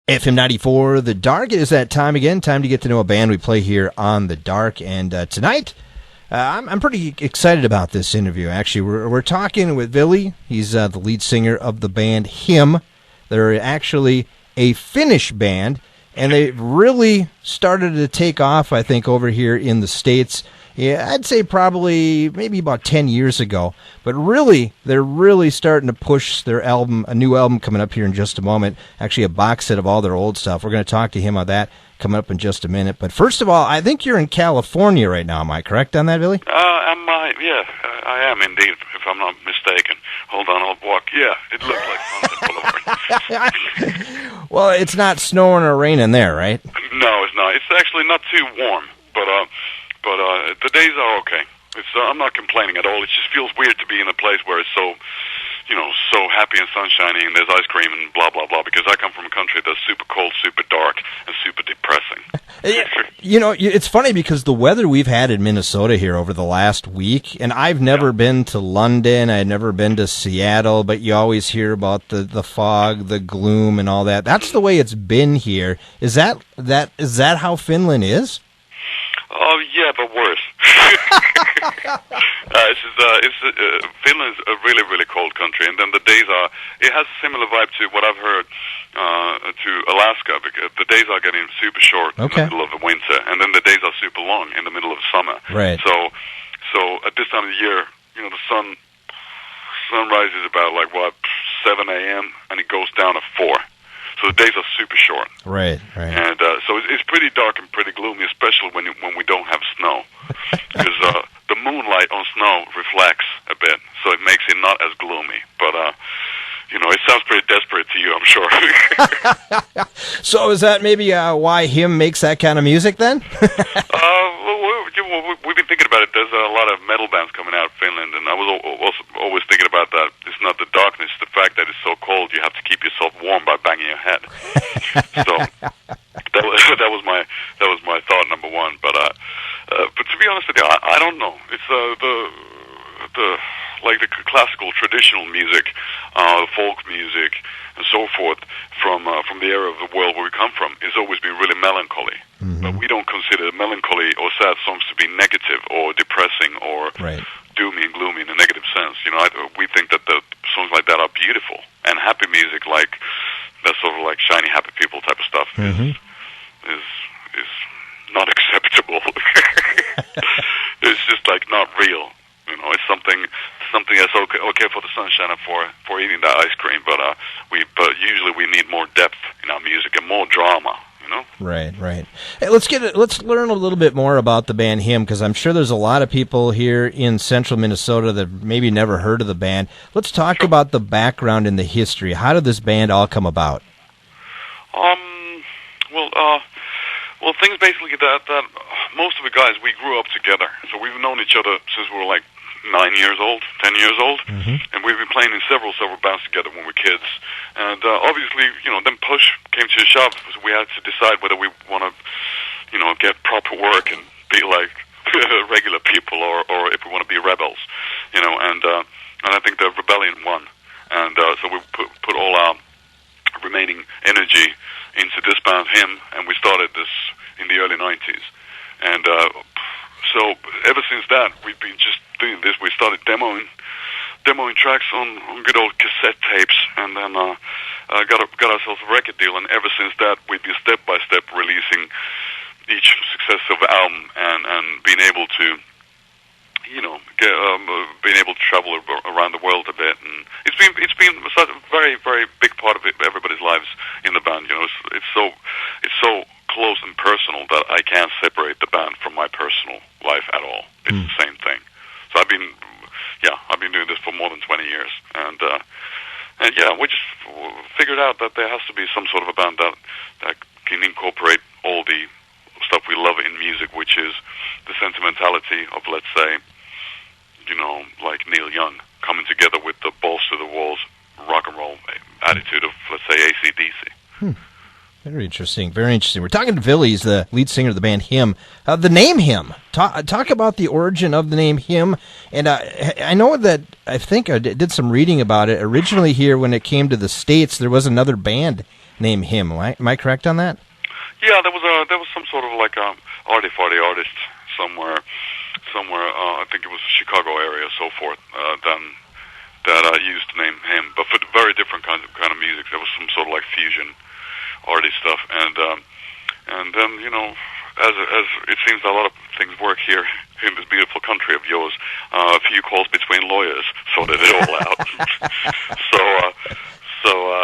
FM 94, The Dark. It is that time again, time to get to know a band we play here on The Dark. And tonight, I'm pretty excited about this interview, actually. We're talking with Ville. He's the lead singer of the band Him. They're actually a Finnish band, and they've really started to take off, I think, over here in the States. Yeah, I'd say probably maybe about 10 years ago. But really, they're really starting to push their album, a new album coming up here in just a moment. Actually, a box set of all their old stuff. We're going to talk to him on that coming up in just a minute. But first of all, I think you're in California right now. Am I correct on that, Ville? I am indeed, if I'm not mistaken. Hold on, I'll walk. Yeah, it looks like Sunset Boulevard. Well, it's not snowing or raining there, right? No, it's not. It's actually not too warm, but the days are okay. I'm not complaining at all. It just feels weird to be in a place where it's so happy and sunshiny and there's ice cream and blah, blah, blah, because I come from a country that's super cold, super dark, and super depressing. It's funny because the weather we've had in Minnesota here over the last week, and I've never been to London, I've never been to Seattle, but you always hear about the fog, the gloom, and all that. That's the way it's been here. Is that how Finland is? Oh, yeah, but worse. Finland's a really, really cold country, and then the days it has a similar vibe to what I've heard to Alaska, because the days are getting super short in the middle of the winter, and then the days are super long in the middle of summer. Right. So at this time of the year, the sun rises about 7 a.m. and it goes down at 4. So the days are super short. Right. And so it's pretty dark and pretty gloomy, especially when we don't have snow. Because the moonlight on snow reflects a bit, so it makes it not as gloomy. But, it sounds pretty desperate to you, I'm sure. So is that maybe why Him makes that kind of music, then? We've been thinking about it. There's a lot of metal bands coming out of Finland, and I was also always thinking about that. It's not the darkness, it's the fact that it's so cold, you have to keep yourself warm by banging your head. So that was my thought number one. But to be honest with you, I don't know. It's the classical traditional music, folk music, and so forth from the area of the world where we come from has always been really melancholy. Mm-hmm. But we don't consider melancholy or sad songs to be negative or depressing or doomy and gloomy in a negative sense. We think that the songs like that are beautiful, and happy music, like that sort of like shiny happy people type of stuff, is not acceptable. It's just not real. It's something that's okay for the sunshine and for eating that ice cream, but usually we need more depth in our music and more drama. Right. Hey, let's learn a little bit more about the band Him, because I'm sure there's a lot of people here in central Minnesota that maybe never heard of the band. Let's talk about the background and the history. How did this band all come about? Well, things basically that most of the guys, we grew up together, so we've known each other since we were 9 years old, 10 years old, and we've been playing in several bands together when we were kids. And obviously, then push came to a shove, so we had to decide whether we want to, get proper work and be like regular people, or if we want to be rebels, and I think the rebellion won, and so we put all our remaining energy into this band Him, and we started this in the early 90s, and so ever since that, we've been just doing this. We started demoing tracks on good old cassette tapes, and then got ourselves a record deal. And ever since that, we've been step by step releasing each successive album, and being able to, being able to travel around the world a bit. And it's been such a very, very big part of everybody's lives in the band. It's so close and personal that I can't separate the band from my personal life at all. It's the same thing. So I've been doing this for more than 20 years, and we just figured out that there has to be some sort of a band that can incorporate all the stuff we love in music, which is the sentimentality of, let's say, like Neil Young, coming together with the balls to the walls rock and roll attitude of, let's say, AC/DC. Very interesting. We're talking to Ville. He's the lead singer of the band Him. The name Him. Talk about the origin of the name Him. And I know that I think I did some reading about it. Originally here, when it came to the States, there was another band name Him. Am I correct on that? Yeah, there was some sort of like arty-farty artist somewhere. I think it was the Chicago area, so forth. That used the name Him, but for very different kind of music. There was some sort of like fusion arty stuff, and then as it seems a lot of things work here in this beautiful country of yours. A few calls between lawyers sorted it all out. so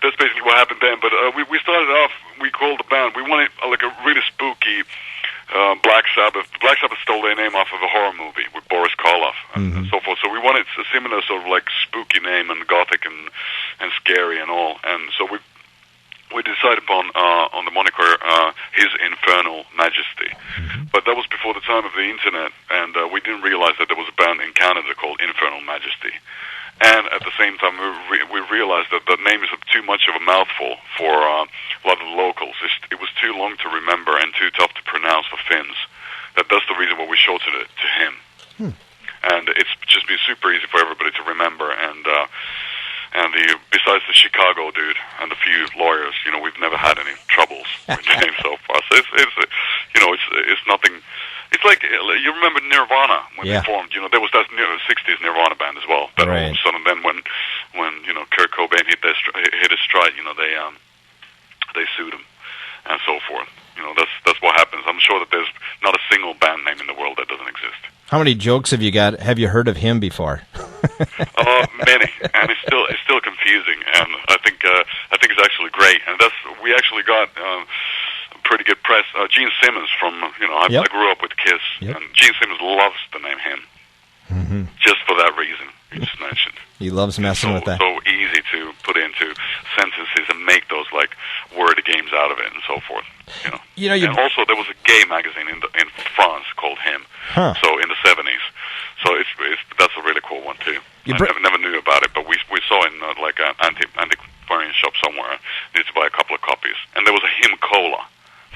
that's basically what happened then. But we started off. We called the band. We wanted like a really spooky Black Sabbath. Black Sabbath stole their name off of a horror movie with Boris Karloff and so forth. So we wanted a similar sort of like spooky name and gothic and scary and all. And so we decided upon on the moniker His Infernal Majesty. But that was before the time of the internet, and we didn't realize that there was a band in Canada called Infernal Majesty. And at the same time, we realized that the name is too much of a mouthful for a lot of the locals. It was too long to remember and too tough to pronounce for Finns. That's the reason why we shortened it to Him. And it's just been super easy for everybody to remember. And besides the Chicago dude and a few lawyers, we've never had any troubles with the name so far. So it's nothing. It's like you remember Nirvana when they formed. There was that 60s Nirvana band as well. That all of a sudden, then when Kurt Cobain hit his stride, they sued him and so forth. That's what happens. I'm sure that there's not a single band name in the world that doesn't exist. How many jokes have you got? Have you heard of Him before? Many, and it's still confusing, and I think it's actually great. And we actually got pretty good press. Gene Simmons from I grew up with Kiss, and Gene Simmons loves the name Him, just for that reason you just mentioned. He loves messing with that. So easy to put into sentences and make those like word games out of it and so forth. And also there was a gay magazine in France called Him. So in the 70s. So that's a really cool one too. I never knew about it, but we saw it in like an antiquarian shop somewhere. Needed to buy a couple of copies, and there was a Him Cola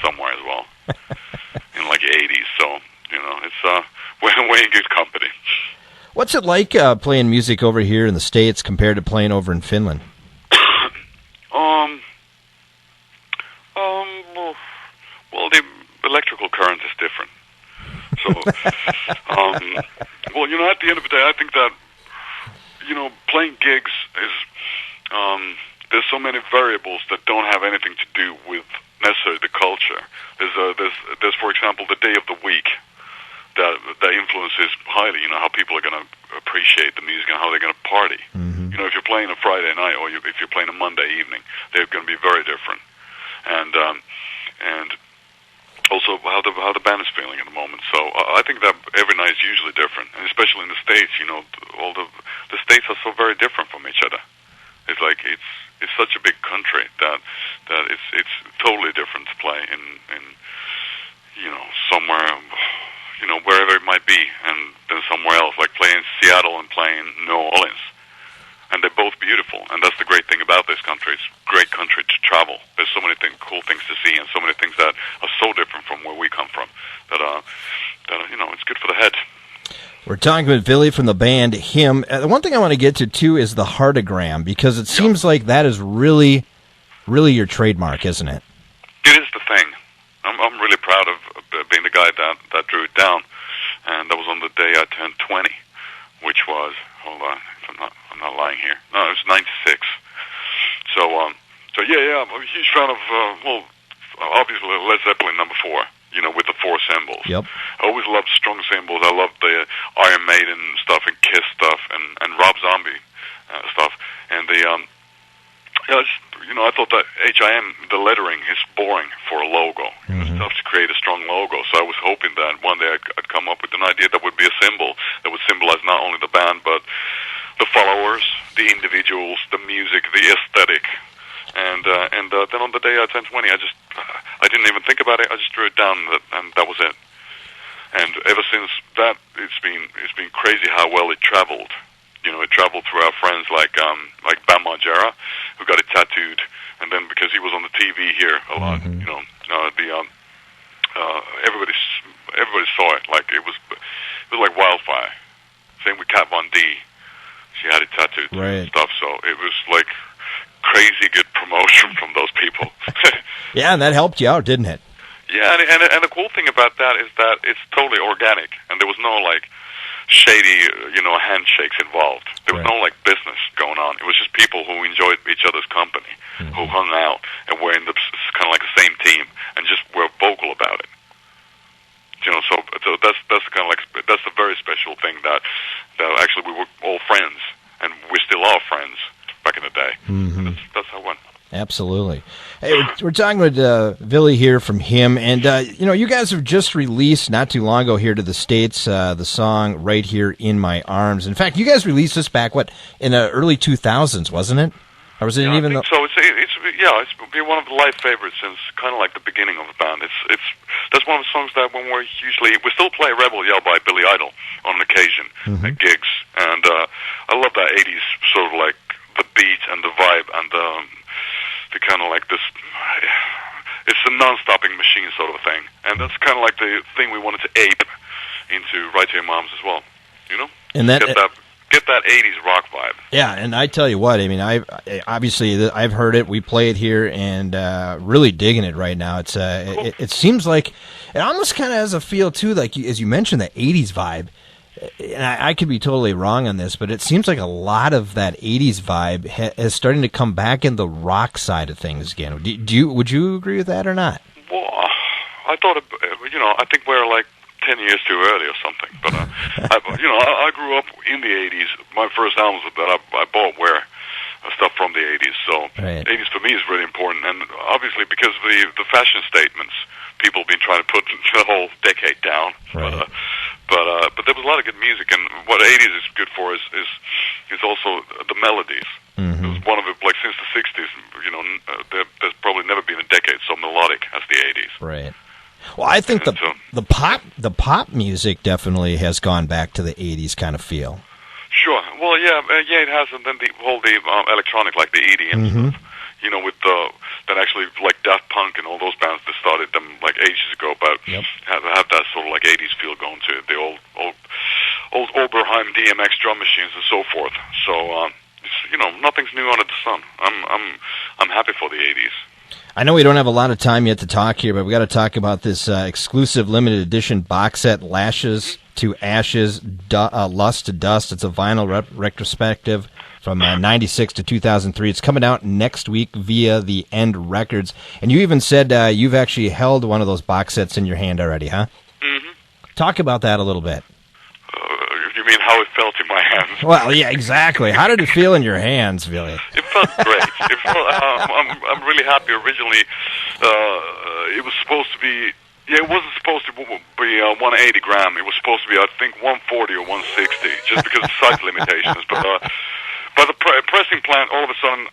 somewhere as well in like the 80s. So it's we're in good company. What's it like playing music over here in the States compared to playing over in Finland? Well, the electrical current is different. So, at the end of the day, I think that, playing gigs is, there's so many variables that don't have anything to do with necessarily the culture. There's for example, the day of the week that influences highly, how people are going to appreciate the music and how they're going to party. If you're playing a Friday night or if you're playing a Monday evening, they're going to be very different. And also how the band is feeling at the moment. So I think that every night is usually different, and especially in the States, all the states are so very different from each other. It's like it's such a big country that it's totally different to play in somewhere wherever it might be, and then somewhere else, like playing Seattle and playing New Orleans. And they're both beautiful, and that's the great thing about this country. It's a great country to travel. There's so many cool things to see, and so many things that are so different from where we come from that it's good for the head. We're talking with Billy from the band Him. The one thing I want to get to too is the heartagram, because it seems like that is really, really your trademark, isn't it? It is the thing. I'm really proud of being the guy that drew it down, and that was on the day I turned 20, which was, hold on, I'm not lying here. No, it was 96. So yeah, I'm a huge fan of, obviously Led Zeppelin #4, with the 4 cymbals. Yep. I always loved strong cymbals. I loved the Iron Maiden stuff and Kiss stuff and Rob Zombie stuff. And I thought that HIM, the lettering, is boring for a logo. It's tough to create a strong logo. So I was hoping that one day I'd come up with an idea that would be a symbol that would symbolize not only the band, but the followers, the individuals, the music, the aesthetic. And then on the day I turned 20, I didn't even think about it. I just drew it down, and that was it. And ever since that, it's been crazy how well it traveled. It traveled through our friends like Bam Margera, who got it tattooed, and then because he was on the TV here a lot, everybody saw it. Like it was like wildfire. Same with Kat Von D. She had it tattooed and stuff. So it was like crazy good promotion from those people. Yeah, and that helped you out, didn't it? Yeah, and the cool thing about that is that it's totally organic, and there was no like shady, handshakes involved. There was Right. no like business going on. It was just people who enjoyed each other's company, who hung out and were in the kind of like the same team, and just were vocal about it. So that's kind of like that's a very special thing that actually we were all friends, and we still are friends back in the day. Mm-hmm. That's how it went. Absolutely. Hey, we're talking with Billy here from Him, and you guys have just released not too long ago here to the States the song "Right Here in My Arms." In fact, you guys released this back in the early 2000s, wasn't it? Or was it Yeah, even? I think so. It's been one of the live favorites since kind of like the beginning of the band. That's one of the songs that when we still play "Rebel Yell" by Billy Idol on occasion at gigs, and I love that '80s sort of like the beat and the vibe and the kind of like this. It's a non-stopping machine sort of a thing, and that's kind of like the thing we wanted to ape into "Right Here in My Arms" as well. And that. Get that '80s rock vibe. Yeah, and I tell you what, I mean, I've heard it. We play it here, and really digging it right now. It's Cool. it seems like it almost kind of has a feel too, like as you mentioned, the '80s vibe. And I could be totally wrong on this, but it seems like a lot of that '80s vibe is starting to come back in the rock side of things again. Would you agree with that or not? Well, I thought, I think we're like 10 years too early or something. But I grew up in the '80s. My first albums that I bought were stuff from the '80s. So Right. '80s for me is really important, and obviously because of the fashion statements, people have been trying to put the whole decade down. Right. But there was a lot of good music, and what '80s is good for is also the melodies. Mm-hmm. It was one of the like since the '60s. There's probably never been a decade so melodic as the '80s. Right. Well, I think the pop music definitely has gone back to the '80s kind of feel. Sure. Well, yeah, it has, and then the whole electronic, like the EDM stuff. With that actually like Daft Punk and all those bands that started them like ages ago, but have that sort of like '80s feel going to it. The old Oberheim DMX drum machines and so forth. So nothing's new under the sun. I'm happy for the '80s. I know we don't have a lot of time yet to talk here, but we got to talk about this exclusive limited edition box set, Lashes to Ashes, Lust to Dust. It's a vinyl retrospective from 96 to 2003. It's coming out next week via the End Records. And you even said you've actually held one of those box sets in your hand already, huh? Mm-hmm. Talk about that a little bit. You mean how it felt in my hands? Well, yeah, exactly. How did it feel in your hands, Billy? It felt great. I'm really happy. Originally, it was supposed to be. Yeah, it wasn't supposed to be 180 gram. It was supposed to be, I think, 140 or 160, just because of size limitations. But the pressing plant, all of a sudden,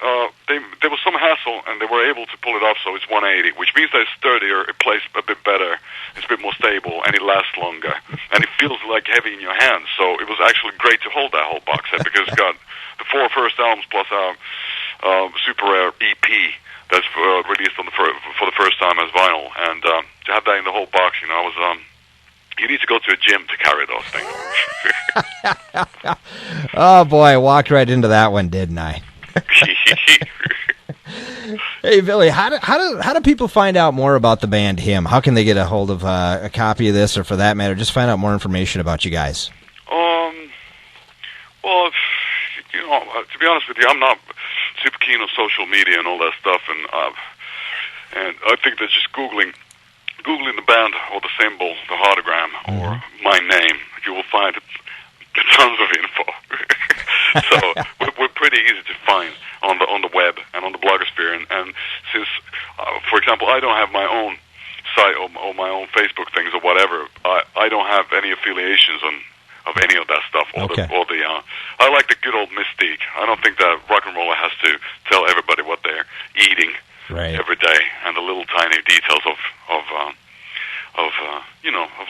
there was some hassle, and they were able to pull it off, so it's 180, which means that it's sturdier, it plays a bit better, it's a bit more stable, and it lasts longer. And it feels like heavy in your hands, so it was actually great to hold that whole box set, because it's got the 4 first albums plus our Super Rare EP that's released for the first time as vinyl, and to have that in the whole box, I was... You need to go to a gym to carry those things. Oh, boy, I walked right into that one, didn't I? Hey, Billy, how do people find out more about the band Him? How can they get a hold of a copy of this, or for that matter, just find out more information about you guys? Well, to be honest with you, I'm not super keen on social media and all that stuff, and I think that just Googling the band or the symbol, the hologram, or my name, you will find tons of info. So we're pretty easy to find on the web and on the blogosphere. And since, for example, I don't have my own site or my own Facebook things or whatever, I don't have any affiliations of any of that stuff. I like the good old mystique. I don't think that rock and roller has to tell everybody what they're eating. Right. Every day, and the little tiny details of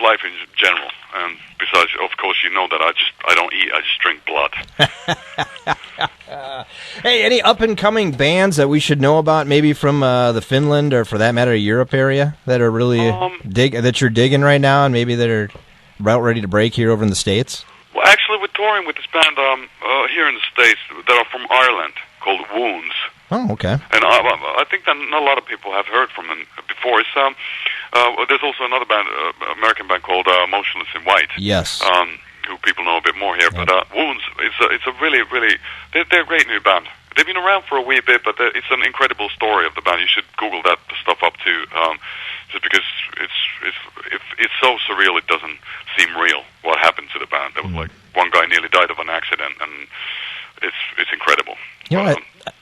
life in general. And besides, of course, that I don't eat. I just drink blood. Hey, any up and coming bands that we should know about, maybe from the Finland or, for that matter, Europe area that are really that you're digging right now, and maybe that are about ready to break here over in the States? Well, actually, we're touring with this band here in the States that are from Ireland called Wounds. Oh, okay. And I think that not a lot of people have heard from him before. It's, there's also another band, American band called Motionless in White. Yes. Who people know a bit more here. But Wounds, it's a really, they're a great new band. They've been around for a wee bit, but it's an incredible story of the band. You should Google that stuff up too, just because it's so surreal it doesn't seem real what happened to the band. There was like one guy nearly died of an accident, and it's incredible. You know,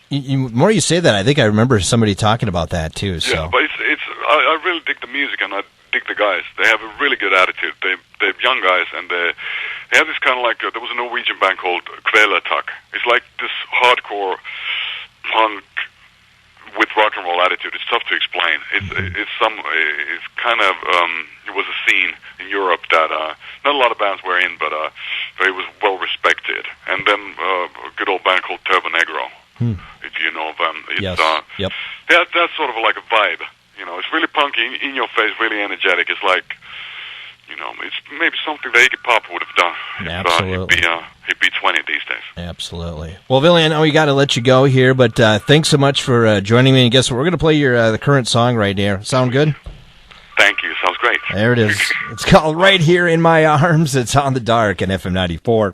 the more you say that, I think I remember somebody talking about that too. So. Yeah, but I really dig the music, and I dig the guys. They have a really good attitude. They're young guys, and they have this kind of like there was a Norwegian band called Kvelertak. It's like this hardcore punk with rock and roll attitude. It's tough to explain. It's kind of it was a scene in Europe that not a lot of bands were in, but it was well respected. And then a good old band called Turbo Negro, if you know of them. It's, yes. Yep. That's sort of like a vibe. You know, it's really punky, in your face, really energetic. It's like, you know, it's maybe something that Iggy Pop would have done. Absolutely. He'd be 20 these days. Absolutely. Well, Billy, I know we got to let you go here, but thanks so much for joining me. And guess what? We're going to play your the current song right here. Sound good? Thank you. Sounds great. There it is. It's called Right Here in My Arms. It's on the Dark and FM 94.